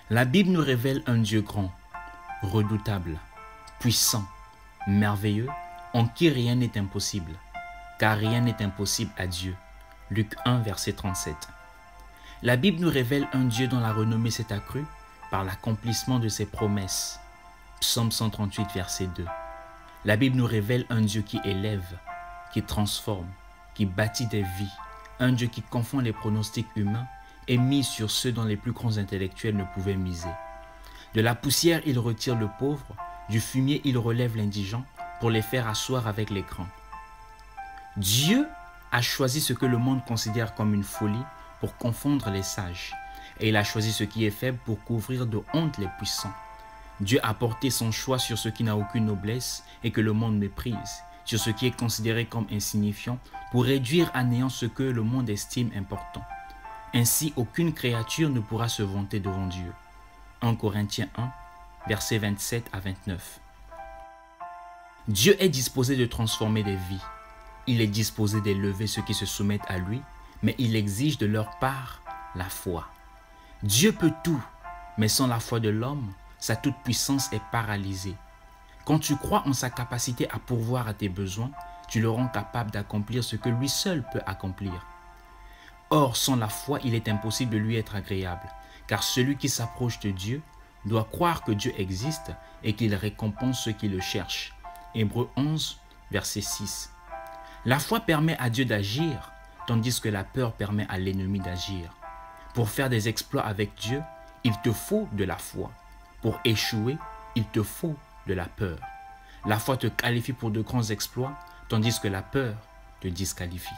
La Bible nous révèle un Dieu grand, redoutable, puissant, merveilleux, en qui rien n'est impossible, car rien n'est impossible à Dieu. Luc 1, verset 37. La Bible nous révèle un Dieu dont la renommée s'est accrue par l'accomplissement de ses promesses. Psaume 138, verset 2. La Bible nous révèle un Dieu qui élève, qui transforme, qui bâtit des vies, un Dieu qui confond les pronostics humains et mise sur ceux dont les plus grands intellectuels ne pouvaient miser. De la poussière, il retire le pauvre, du fumier, il relève l'indigent pour les faire asseoir avec les grands. Dieu a choisi ce que le monde considère comme une folie pour confondre les sages, et il a choisi ce qui est faible pour couvrir de honte les puissants. Dieu a porté son choix sur ce qui n'a aucune noblesse et que le monde méprise, sur ce qui est considéré comme insignifiant, pour réduire à néant ce que le monde estime important. Ainsi, aucune créature ne pourra se vanter devant Dieu. 1 Corinthiens 1, versets 27 à 29. Dieu est disposé de transformer des vies. Il est disposé d'élever ceux qui se soumettent à lui, mais il exige de leur part la foi. Dieu peut tout, mais sans la foi de l'homme, sa toute-puissance est paralysée. Quand tu crois en sa capacité à pourvoir à tes besoins, tu le rends capable d'accomplir ce que lui seul peut accomplir. Or, sans la foi, il est impossible de lui être agréable, car celui qui s'approche de Dieu doit croire que Dieu existe et qu'il récompense ceux qui le cherchent. Hébreux 11, verset 6. La foi permet à Dieu d'agir, tandis que la peur permet à l'ennemi d'agir. Pour faire des exploits avec Dieu, il te faut de la foi. Pour échouer, il te faut de la peur. La foi te qualifie pour de grands exploits, tandis que la peur te disqualifie.